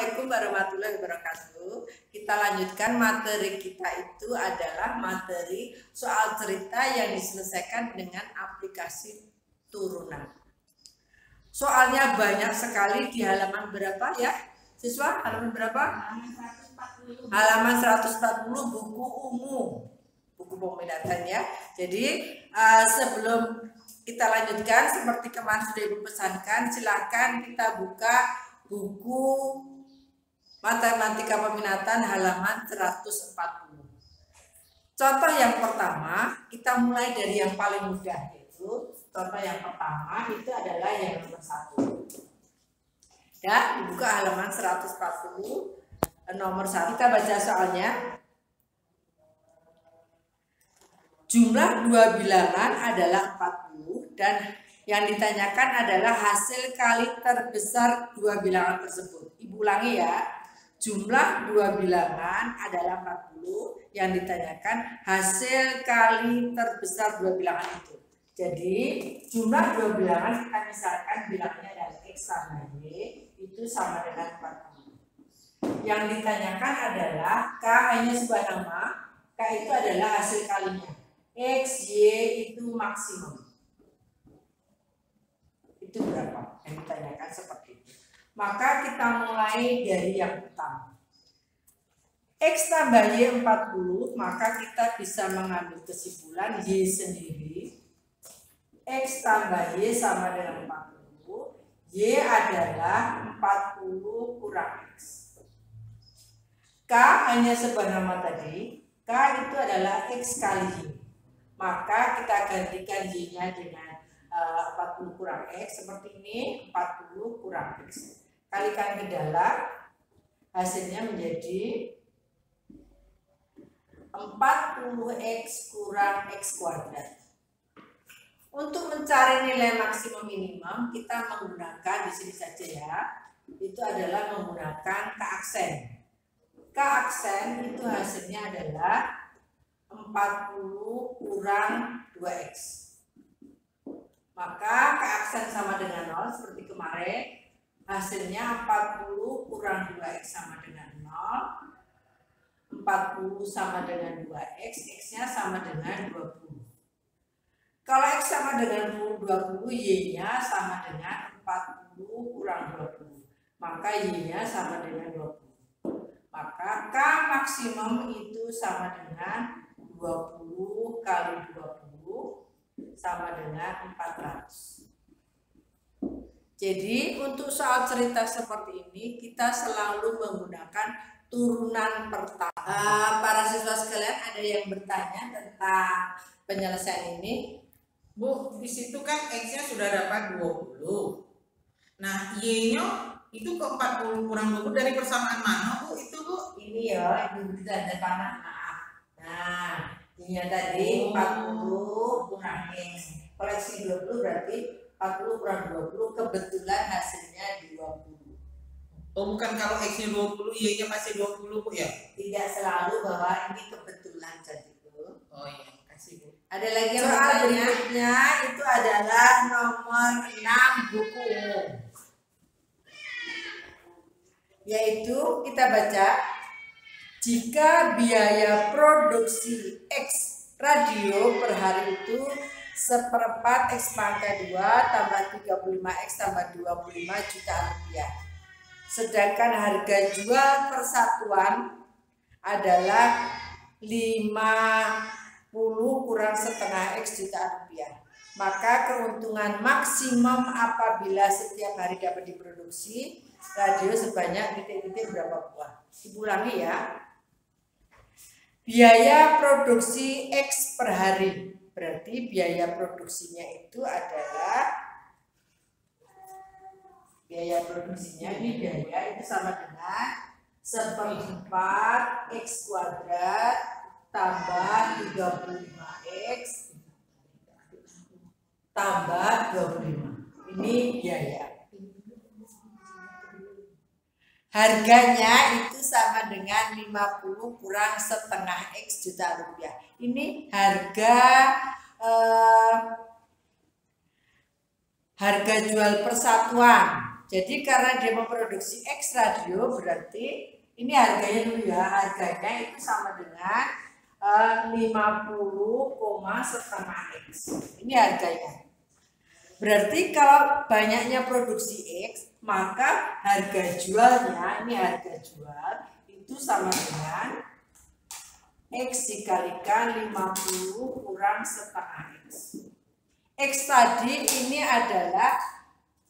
Assalamualaikum warahmatullahi wabarakatuh. Kita lanjutkan materi kita itu adalah materi soal cerita yang diselesaikan dengan aplikasi turunan. Soalnya banyak sekali di halaman berapa ya? Siswa, halaman berapa? Halaman 140 buku umum. Buku peminatan ya. Jadi sebelum kita lanjutkan seperti kemarin sudah Ibu pesankan, silahkan kita buka buku matematika peminatan halaman 140. Contoh yang pertama, kita mulai dari yang paling mudah, yaitu contoh yang pertama itu adalah yang nomor 1. Ya, dibuka halaman 140 nomor 1. Kita baca soalnya. Jumlah dua bilangan adalah 40 dan yang ditanyakan adalah hasil kali terbesar dua bilangan tersebut. Ibu ulangi ya. Jumlah dua bilangan adalah 40, yang ditanyakan hasil kali terbesar dua bilangan itu. Jadi jumlah dua bilangan kita misalkan bilangnya adalah X sama Y, itu sama dengan 40. Yang ditanyakan adalah K hanya sebuah nama, K itu adalah hasil kalinya. X, Y itu maksimum. Itu berapa? Yang ditanyakan seperti itu. Maka kita mulai dari yang pertama. X tambah Y 40, maka kita bisa mengambil kesimpulan Y sendiri. X tambah Y sama dengan 40. Y adalah 40 kurang X. K hanya sebuah nama tadi. K itu adalah X kali Y. Maka kita gantikan Y-nya dengan 40 kurang X seperti ini, 40 kurang X. Kalikan ke dalam, hasilnya menjadi 40X kurang X kuadrat. Untuk mencari nilai maksimum minimum, kita menggunakan di sini saja ya. Itu adalah menggunakan K aksen. K aksen itu hasilnya adalah 40 kurang 2X. Maka K aksen sama dengan 0 seperti kemarin. Hasilnya 40 kurang 2X sama dengan 0. 40 sama dengan 2X, X-nya sama dengan 20. Kalau X sama dengan 20, Y-nya sama dengan 40 kurang 20. Maka Y-nya sama dengan 20. Maka K maksimum itu sama dengan 20 kali 20 sama dengan 400. Jadi untuk soal cerita seperti ini kita selalu menggunakan turunan pertama. Para siswa sekalian, ada yang bertanya tentang penyelesaian ini? Bu, di situ kan X-nya sudah dapat 20. Nah, Y-nya itu ke 40 kurang 20 dari persamaan mana, Bu? Itu, Bu? Ini ya, Ibu tidak ada panah, maaf. Nah, ini tadi 40 kurang X. Koleksi 20 berarti 40 kurang 20, kebetulan hasilnya 20. Oh, bukan kalau X-nya 20, Y-nya masih 20, Bu ya? Tidak selalu bahwa ini kebetulan jadi itu. Oh iya, kasih Bu. Ada lagi soal berikutnya, itu adalah nomor 6 buku umum. Yaitu kita baca, jika biaya produksi X radio per hari itu seperempat X pangkat 2 tambah 35X tambah 25 juta rupiah. Sedangkan harga jual persatuan adalah 50 kurang setengah X juta rupiah. Maka keuntungan maksimum apabila setiap hari dapat diproduksi radio sebanyak titik-titik berapa buah. Diulangi ya. Biaya produksi X per hari. Berarti biaya produksinya itu adalah ini biaya itu sama dengan seperempat X kuadrat tambah 35X tambah 25. Ini biaya. Harganya itu sama dengan 50 kurang setengah X juta rupiah. Ini harga jual persatuan. Jadi karena dia memproduksi X radio, berarti ini harganya dulu ya. Harganya itu sama dengan 50,5 X. Ini harganya. Berarti kalau banyaknya produksi X, maka harga jualnya, ini harga jual, itu sama dengan X dikalikan 50 kurang setengah X. X tadi ini adalah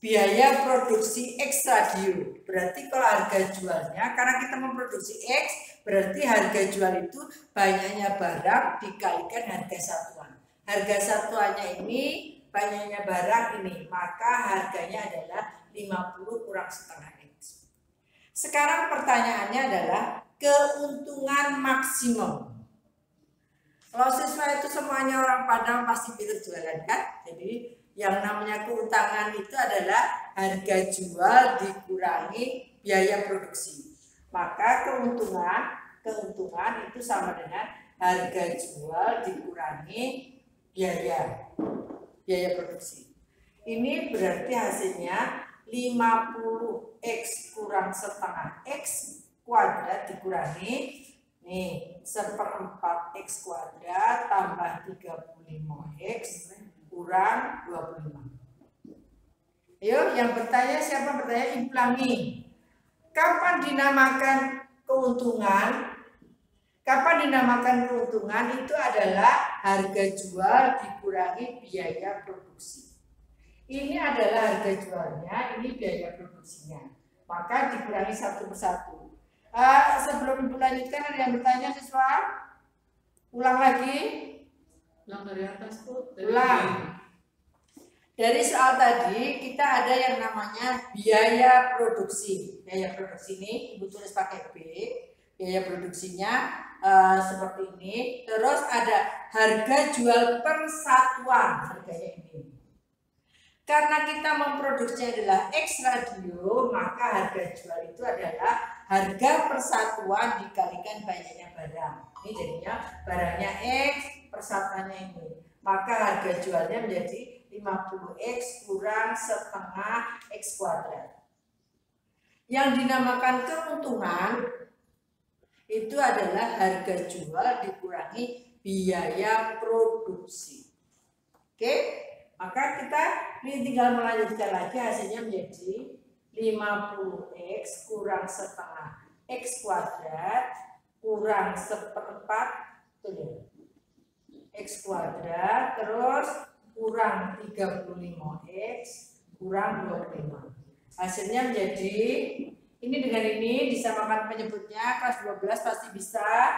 biaya produksi X radio. Berarti kalau harga jualnya, karena kita memproduksi X, berarti harga jual itu banyaknya barang dikalikan harga satuan. Harga satuannya ini banyaknya barang ini, maka harganya adalah 50 kurang setengah X. Sekarang pertanyaannya adalah keuntungan maksimum. Kalau siswa itu semuanya orang Padang pasti pintar jualan kan? Jadi yang namanya keuntungan itu adalah harga jual dikurangi biaya produksi. Maka keuntungan itu sama dengan harga jual dikurangi biaya produksi. Ini berarti hasilnya 50X kurang setengah X kuadrat dikurangi nih 1/4 X kuadrat tambah 35X kurang 25. Ayo yang bertanya, siapa bertanya? Ibu Lami. Kapan dinamakan keuntungan? Kapan dinamakan keuntungan? Itu adalah harga jual dikurangi biaya produksi. Ini adalah harga jualnya, ini biaya produksinya. Maka dikurangi satu persatu. Sebelum Ibu lanjutkan, ada yang bertanya siswa? Ulang lagi. Ulang dari atas tuh. Ulang. Dari soal tadi kita ada yang namanya biaya produksi. Biaya produksi ini Ibu tulis pakai B. Biaya produksinya seperti ini. Terus ada harga jual per satuan, harganya ini. Karena kita memproduksi adalah X radio, maka harga jual itu adalah harga persatuan dikalikan banyaknya barang. Ini jadinya barangnya X, persatuannya ini. Maka harga jualnya menjadi 50X kurang setengah X kuadrat. Yang dinamakan keuntungan itu adalah harga jual dikurangi biaya produksi. Oke? Maka kita ini tinggal melanjutkan lagi, hasilnya menjadi 50X kurang setengah X kuadrat kurang 1/4 X kuadrat terus kurang 35X kurang 25. Hasilnya menjadi ini dengan ini disamakan penyebutnya, kelas 12 pasti bisa.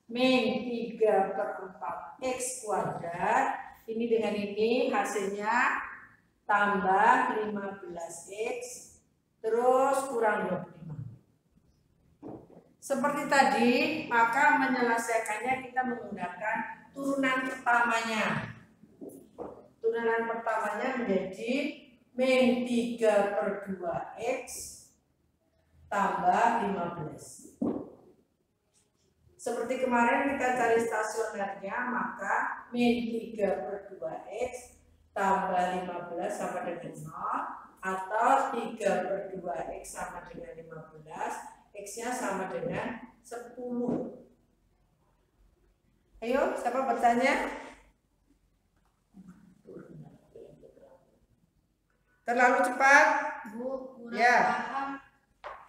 Min 3/4 X kuadrat. Ini dengan ini hasilnya tambah 15X terus kurang 25. Seperti tadi, maka menyelesaikannya kita menggunakan turunan pertamanya. Turunan pertamanya menjadi min 3/2X tambah 15. Seperti kemarin kita cari stasionernya, maka min 3/2X tambah 15 sama dengan 0, atau 3/2X sama dengan 15, X-nya sama dengan 10. Ayo, siapa bertanya? Terlalu cepat? Bu, kurang Ya. paham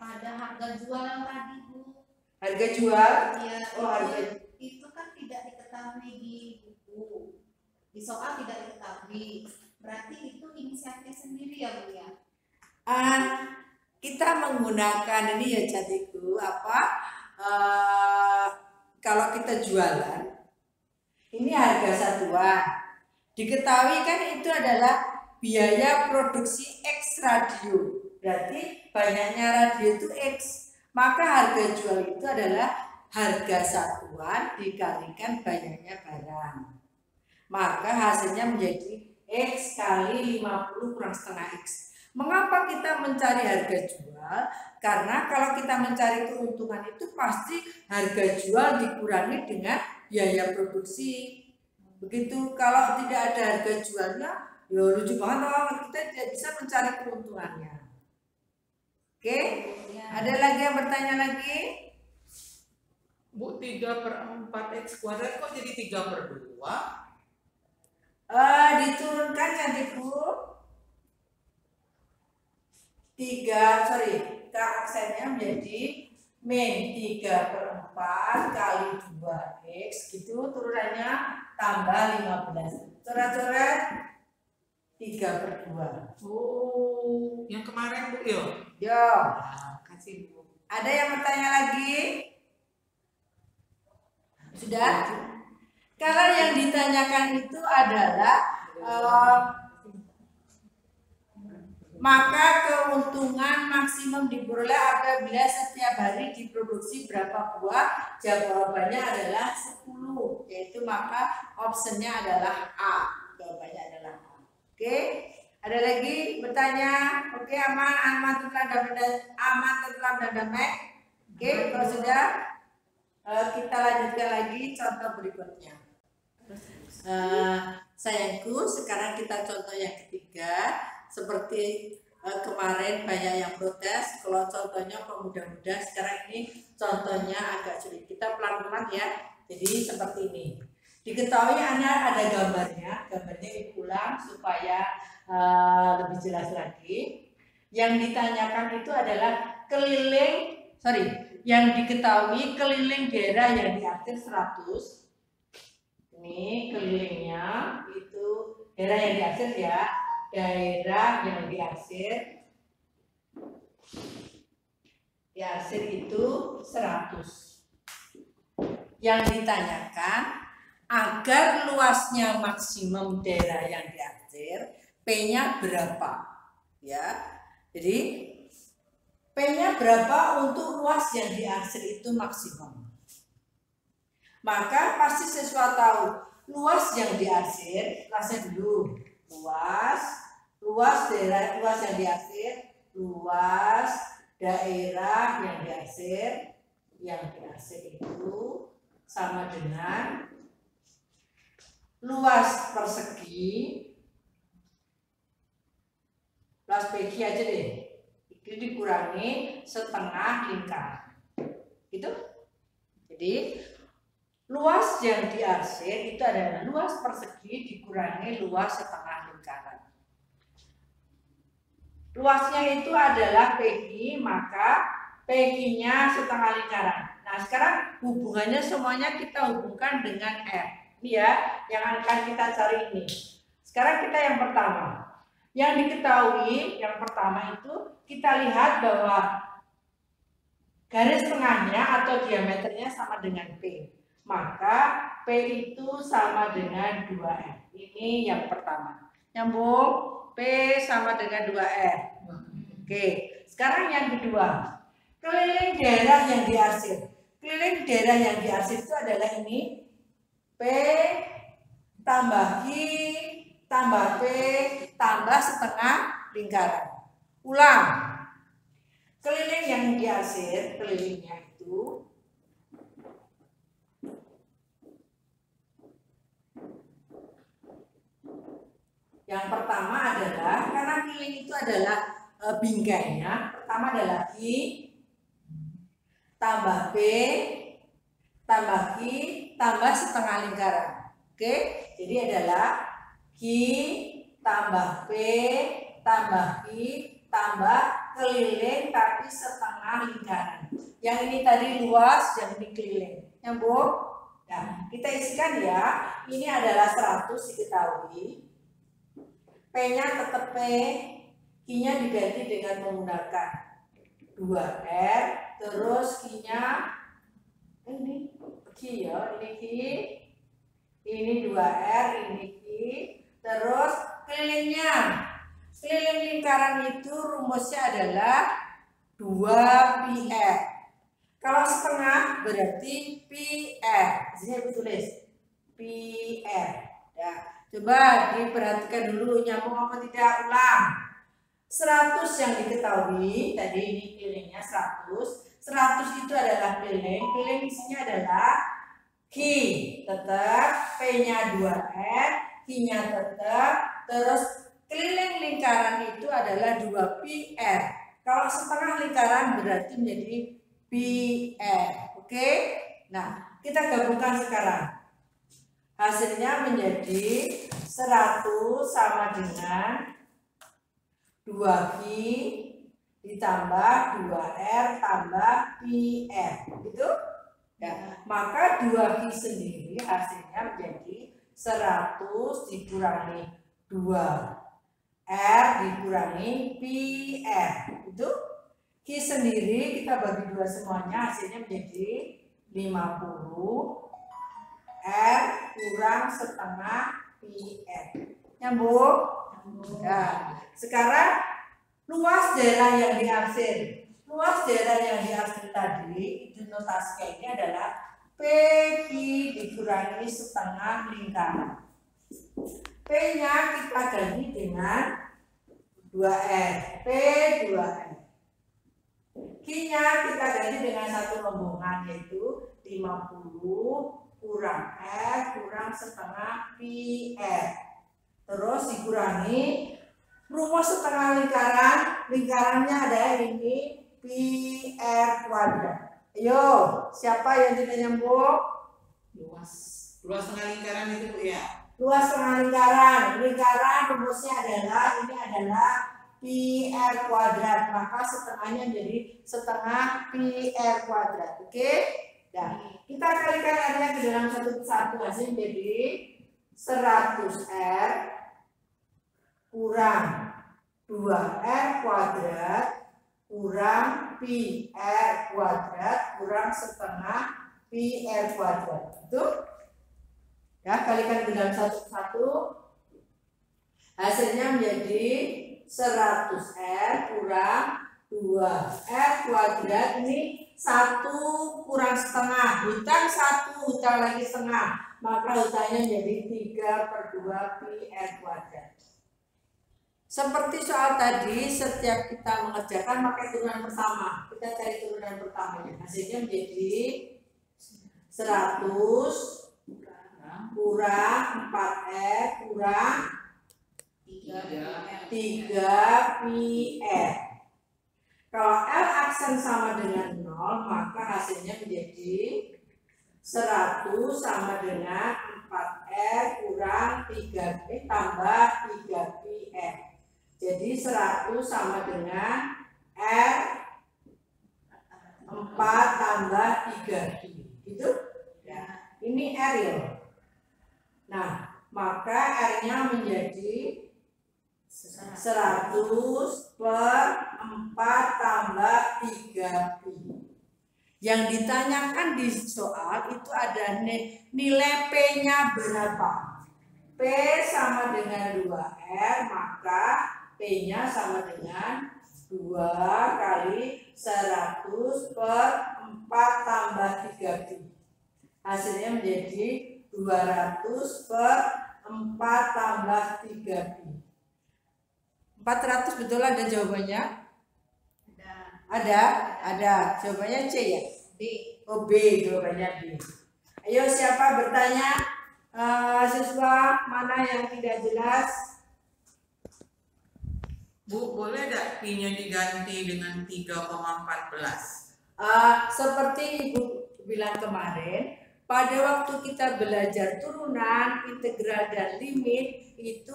pada harga jual yang tadi, Bu. Harga jual? Ya, Oh, harga. itu kan tidak diketahui di buku. Di soal tidak diketahui. Berarti itu inisiatif sendiri ya, Bu ya? Kita menggunakan ini ya cantikku kalau kita jualan ini harga satuan, diketahui kan itu adalah biaya produksi X radio, berarti banyaknya radio itu X, maka harga jual itu adalah harga satuan dikalikan banyaknya barang, maka hasilnya menjadi X kali 50 kurang setengah X. Mengapa kita mencari harga jual? Karena kalau kita mencari keuntungan itu pasti harga jual dikurangi dengan biaya produksi. Begitu, kalau tidak ada harga jualnya, ya lucu banget, kita tidak bisa mencari keuntungannya. Oke, ada lagi yang bertanya lagi? Bu, 3/4 X kuadrat kok jadi 3/2? Diturunkan cantikku. 3 aksennya menjadi min 3/4 kali 2x gitu, turunannya tambah 15. Coret-coret 3/2. Oh, yang kemarin Bu yo. Yo, Kasih Bu. ada yang bertanya lagi? Sudah? Kalau yang ditanyakan itu adalah maka keuntungan maksimum diperoleh apabila setiap hari diproduksi berapa buah? Jawabannya adalah 10, yaitu maka optionnya adalah A. Jawabannya adalah A. Oke, ada lagi bertanya? Oke, aman, tentram dan damai. Oke, kalau sudah kita lanjutkan lagi contoh berikutnya. Sayangku, sekarang kita contoh yang ketiga. Seperti kemarin banyak yang protes, kalau contohnya kok mudah-mudah, sekarang ini contohnya agak sulit. Kita pelan-pelan ya. Jadi seperti ini. Diketahui ada gambarnya diulang supaya lebih jelas lagi. Yang ditanyakan itu adalah yang diketahui keliling daerah yang diarsir 100. Ini kelilingnya itu daerah yang diarsir ya. Daerah yang diarsir itu 100. Yang ditanyakan agar luasnya maksimum daerah yang diarsir, P-nya berapa? Ya. Jadi P-nya berapa untuk luas yang diarsir itu maksimum? Maka pasti siswa tahu luas yang diarsir, luasnya dulu. Luas daerah yang diarsir, luas daerah yang diarsir itu sama dengan luas persegi, luas PG aja deh, itu dikurangi setengah lingkaran, gitu. Jadi luas yang diarsir itu adalah luas persegi dikurangi luas setengah lingkaran. Luasnya itu adalah PG, maka PG-nya setengah lingkaran. Nah, sekarang hubungannya semuanya kita hubungkan dengan R. Ini ya, yang akan kita cari ini. Sekarang kita yang pertama. Yang diketahui, yang pertama itu kita lihat bahwa garis tengahnya atau diameternya sama dengan P. Maka P itu sama dengan 2R. Ini yang pertama. Nyambung? P sama dengan 2R. Oke, sekarang yang kedua. Keliling daerah yang diarsir. Keliling daerah yang diarsir itu adalah ini. P tambah Q tambah P tambah setengah lingkaran. Ulang. Keliling yang diarsir, kelilingnya itu yang pertama adalah, karena keliling itu adalah binggainya, pertama adalah Q tambah P tambah Q tambah setengah lingkaran. Oke, jadi adalah Q tambah P tambah Q tambah keliling tapi setengah lingkaran. Yang ini tadi luas, yang ini keliling. Nyambung? Nah, kita isikan ya. Ini adalah 100 diketahui. P-nya tetap P, Q-nya diganti dengan menggunakan 2R, terus Q-nya ini Q ya, ini Q, ini 2R, ini Q, terus kelilingnya. Keliling lingkaran itu rumusnya adalah 2πr. Kalau setengah berarti πr. Di sini aku tulis πr. Ya, coba diperhatikan dulu nyambung apa tidak, ulang. 100 yang diketahui tadi, ini kelilingnya 100. 100 itu adalah keliling. Keliling isinya adalah Q tetap, P-nya 2R, Q-nya tetap, terus keliling lingkaran itu adalah 2πr. Kalau setengah lingkaran berarti menjadi PR. Oke? Nah, kita gabungkan sekarang. Hasilnya menjadi 100 sama dengan 2Q ditambah 2R tambah PR. Gitu? Ya, maka 2Q sendiri hasilnya menjadi 100 dikurangi 2R dikurangi PR. Itu Q sendiri kita bagi 2 semuanya hasilnya menjadi 50 R kurang setengah PR. Nyambung? Nah, sekarang luas daerah yang diarsir. Luas daerah yang diarsir tadi itu notasinya ini adalah PQ dikurangi setengah lingkaran. P-nya kita ganti dengan 2R. P 2R. Q-nya kita ganti dengan satu rombongan yaitu 50 kurang R kurang setengah PR. Terus dikurangi rumus setengah lingkaran. Lingkarannya ada ini PR kuadrat. Ayo, siapa yang tidak nyambung? Luas setengah lingkaran itu Bu ya. Luas setengah lingkaran. Lingkaran rumusnya adalah ini adalah PR kuadrat. Maka setengahnya jadi setengah PR kuadrat. Oke? Nah, kita kalikan R-nya ke dalam satu persatu hasil menjadi 100R kurang 2R kuadrat kurang PR kuadrat kurang setengah PR kuadrat. Itu ya, kalikan ke dalam satu persatu hasilnya menjadi 100R kurang 2R kuadrat. Ini 1 kurang setengah, hutang 1, hutang lagi setengah, maka hutangnya jadi 3/2 PR kuadrat. Seperti soal tadi, setiap kita mengerjakan pakai turunan pertama. Kita cari turunan pertamanya. Hasilnya menjadi 100 kurang 4R kurang 3 PR. Kalau L aksen sama dengan 0, maka hasilnya menjadi 100 sama dengan 4R kurang 3P tambah 3PR. Jadi 100 sama dengan R 4 tambah 3P. Gitu? Ya. Ini R ya. Nah, maka R-nya menjadi 100 per 4 tambah 3Pi. Yang ditanyakan di soal itu ada nilai P-nya berapa. P sama dengan 2R, maka P-nya sama dengan 2 kali 100 per 4 tambah 3Pi. Hasilnya menjadi 200 per 4 tambah 3Pi. 400 betul ada jawabannya? Ada. Jawabannya C ya? B. Oh, B, jawabannya B. Ayo siapa bertanya? Siswa mana yang tidak jelas? Bu, boleh enggak Pi-nya diganti dengan 3,14? Seperti Ibu bilang kemarin, pada waktu kita belajar turunan, integral dan limit itu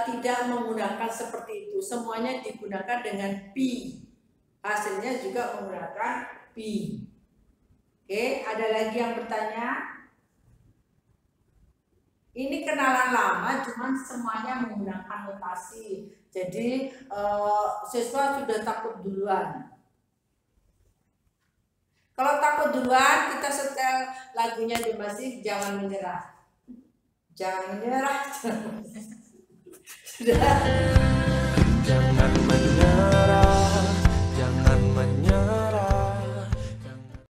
tidak menggunakan seperti itu. Semuanya digunakan dengan pi. Hasilnya juga menggunakan pi. Oke, ada lagi yang bertanya? Ini kenalan lama, cuman semuanya menggunakan notasi. Jadi siswa sudah takut duluan. Kalau takut duluan, kita setel lagunya Dimasih, Jangan Menyerah. Jangan menyerah. Sudah. Jangan menyerah.